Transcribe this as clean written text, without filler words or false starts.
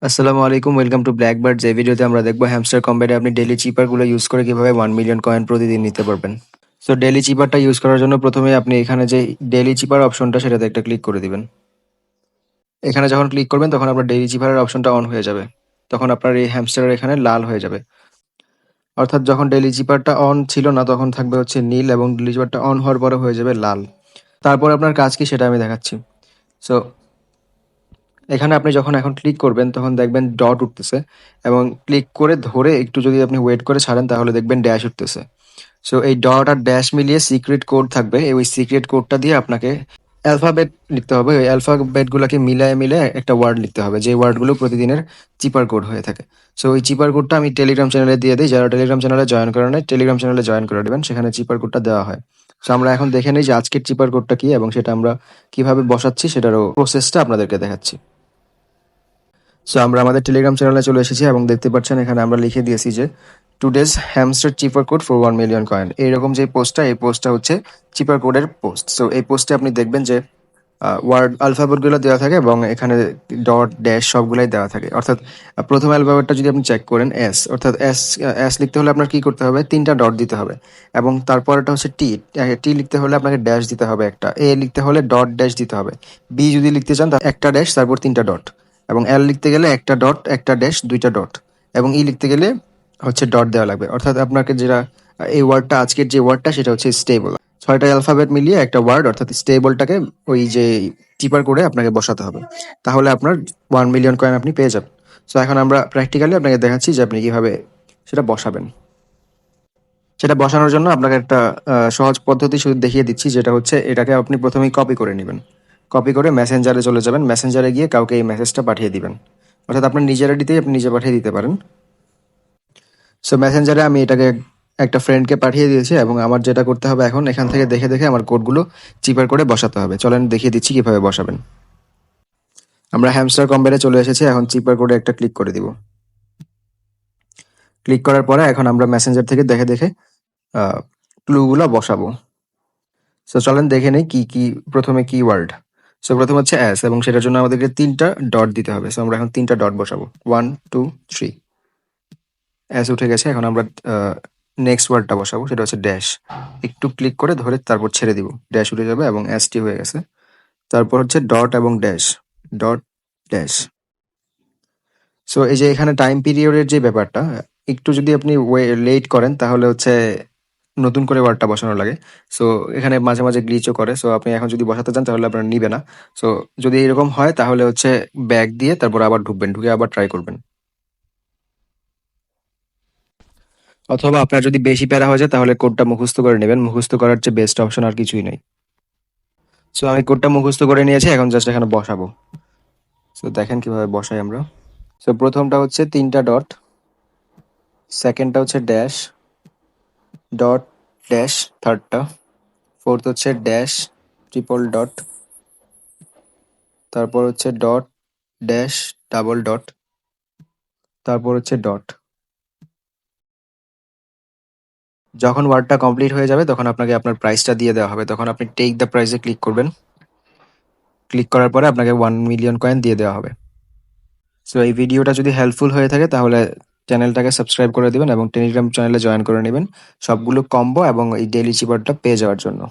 আসসালামু আলাইকুম, welcome to blackbirds. এই ভিডিওতে আমরা দেখবো হ্যামস্টার কম্বাইনে আপনি ডেইলি চিপারগুলো ইউজ করে কিভাবে 1 মিলিয়ন কয়েন প্রতিদিন নিতে পারবেন। সো ডেইলি চিপারটা ইউজ করার জন্য প্রথমে আপনি এখানে যে ডেইলি চিপার অপশনটা সেটাতে একটা ক্লিক করে দিবেন। এখানে যখন ক্লিক করবেন তখন আপনার ডেইলি চিপারের অপশনটা অন হয়ে যাবে। তখন আপনার এই হ্যামস্টারের এখানে লাল হয়ে যাবে। অর্থাৎ যখন ডেইলি চিপারটা অন ছিল না তখন থাকবে হচ্ছে নীল, এবং ডেইলি চিপারটা অন হওয়ার পরে হয়ে যাবে লাল। তারপর আপনার কাজ কি সেটা আমি দেখাচ্ছি। সো এখানে আপনি যখন এখন ক্লিক করবেন তখন দেখবেন ডট উঠতেছে, এবং ক্লিক করে ধরে একটু যদি আপনি ওয়েট করে ছাড়েন তাহলে দেখবেন ড্যাশ উঠতেছে। সো এই ডট আর ড্যাশ মিলিয়ে সিক্রেট কোড থাকবে। ওই সিক্রেট কোডটা দিয়ে আপনাকে অ্যালফাবেট লিখতে হবে। ওই অ্যালফাবেটগুলোকে মিলায়ে মিলে একটা ওয়ার্ড লিখতে হবে, যে ওয়ার্ডগুলো প্রতিদিনের চিপার কোড হয়ে থাকে। সো ওই চিপার কোডটা আমি টেলিগ্রাম চ্যানেলে দিয়ে দিই। যারা টেলিগ্রাম চ্যানেলে জয়েন করে নেয়, টেলিগ্রাম চ্যানেলে জয়েন করে দেবেন, সেখানে চিপার কোডটা দেওয়া হয়। সো আমরা এখন দেখে নিই যে আজকের চিপার কোডটা কি এবং সেটা আমরা কিভাবে বসাচ্ছি সেটারও প্রসেসটা আপনাদেরকে দেখাচ্ছি। সো আমরা আমাদের টেলিগ্রাম চ্যানেলে চলে এসেছি এবং দেখতে পাচ্ছেন এখানে আমরা লিখে দিয়েছি যে today's hamster cheaper code for 1 million coin. এইরকম যে পোস্টটা, এই পোস্টটা হচ্ছে চিপার কোডের পোস্ট। সো এই পোস্টে আপনি দেখবেন যে ওয়ার্ড আলফাবেটগুলো দেওয়া থাকে এবং এখানে ডট ড্যাশ সবগুলাই দেওয়া থাকে। অর্থাৎ প্রথম অ্যালফাবেটটা যদি আপনি চেক করেন এস, অর্থাৎ এস এস লিখতে হলে আপনার কি করতে হবে, 3টা ডট দিতে হবে। এবং তারপরটা হচ্ছে টি, টি লিখতে হলে আপনাকে ড্যাশ দিতে হবে একটা, এ লিখতে হলে ডট ড্যাশ দিতে হবে, বি যদি লিখতে চান একটা ড্যাশ তারপর 3টা ডট, এবং এল লিখতে গেলে একটা ডট একটা ড্যাশ 2টা ডট, এবং ই লিখতে গেলে হচ্ছে ডট দেওয়া লাগবে। অর্থাৎ আপনাকে যেটা এই ওয়ার্ডটা, আজকের যে ওয়ার্ডটা সেটা হচ্ছে স্টেবল। 6টা অ্যালফাবেট মিলিয়ে একটা ওয়ার্ড, অর্থাৎ স্টেবলটাকে ওই যে চিপার করে আপনাকে বসাতে হবে। তাহলে আপনার 1 মিলিয়ন কয়েন আপনি পেয়ে যাবেন। সো এখন আমরা প্র্যাকটিক্যালি আপনাকে দেখাচ্ছি যে আপনি কিভাবে সেটা বসাবেন। সেটা বসানোর জন্য আপনাকে একটা সহজ পদ্ধতি শুধু দেখিয়ে দিচ্ছি, যেটা হচ্ছে এটাকে আপনি প্রথমেই কপি করে নেবেন। কপি করে মেসেঞ্জারে চলে যাবেন, মেসেঞ্জারে গিয়ে কাউকে এই মেসেজটা পাঠিয়ে দিবেন। অর্থাৎ আপনার নিজের আইডিতেই আপনি নিজে পাঠিয়ে দিতে পারেন। সো মেসেঞ্জারে আমি এটাকে একটা ফ্রেন্ডকে পাঠিয়ে দিয়েছি, এবং আমার যেটা করতে হবে এখন এখান থেকে দেখে দেখে আমার কোডগুলো চিপার করে বসাতে হবে। চলেন দেখিয়ে দিচ্ছি কিভাবে বসাবেন। আমরা হ্যামস্টার কম্বাইনে চলে এসেছি, এখন চিপার কোডে একটা ক্লিক করে দিব। ক্লিক করার পরে এখন আমরা মেসেঞ্জার থেকে দেখে দেখে ক্লুগুলো বসাবো। সো চলেন দেখে নেই কি কি প্রথমে কি ওয়ার্ড। সো প্রথম হচ্ছে অ্যাস, এবং সেটার জন্য আমাদেরকে 3টা ডট দিতে হবে। সো আমরা এখন 3টা ডট বসাবো, 1 2 3। অ্যাস উঠে গেছে। এখন আমরা নেক্সট ওয়ার্ডটা বসাবো, সেটা হচ্ছে ড্যাশ। একটু ক্লিক করে ধরে তারপর ছেড়ে দিব, ড্যাশ উঠে যাবে এবং অ্যাসটি হয়ে গেছে। তারপর হচ্ছে ডট এবং ড্যাশ, ডট ড্যাশ। সো এই যে এখানে টাইম পিরিয়ডের যে ব্যাপারটা, একটু যদি আপনি লেট করেন তাহলে হচ্ছে নতুন করে ওয়ার্ডটা বসানো লাগে। সো এখানে মাঝে মাঝে গ্লিচও করে। সো আপনি এখন যদি বসাতে চান তাহলে আপনার নিবে না। সো যদি এরকম হয় তাহলে হচ্ছে ব্যাক দিয়ে তারপর আবার ঢুকবেন, ঢুকে আবার ট্রাই করবেন। অথবা আপনার যদি বেশি প্যারা হয়ে যায় তাহলে কোডটা মুখস্থ করে নেবেন। মুখস্থ করার চেয়ে বেস্ট অপশন আর কিছুই নেই। সো আমি কোডটা মুখস্থ করে নিয়েছি, এখন জাস্ট এখানে বসাবো। সো দেখেন কিভাবে বসাই আমরা। সো প্রথমটা হচ্ছে 3টা ডট, সেকেন্ডটা হচ্ছে ড্যাশ, ডট ড্যাশ থার্ডটা, ফোর্থ হচ্ছে ড্যাশ ট্রিপল ডট, তারপর হচ্ছে ডট ড্যাশ ডাবল ডট, তারপর হচ্ছে ডট। যখন ওয়ার্ডটা কমপ্লিট হয়ে যাবে তখন আপনাকে আপনার প্রাইসটা দিয়ে দেওয়া হবে। তখন আপনি টেক দ্য প্রাইসে ক্লিক করবেন। ক্লিক করার পরে আপনাকে 1 মিলিয়ন কয়েন দিয়ে দেওয়া হবে। সো এই ভিডিওটা যদি হেল্পফুল হয়ে থাকে তাহলে চ্যানেলটাকে সাবস্ক্রাইব করে দিবেন এবং টেলিগ্রাম চ্যানেলে জয়েন করে নেবেন, সবগুলো কম্বো এবং এই ডেইলি চিপারটা পেয়ে যাওয়ার জন্য।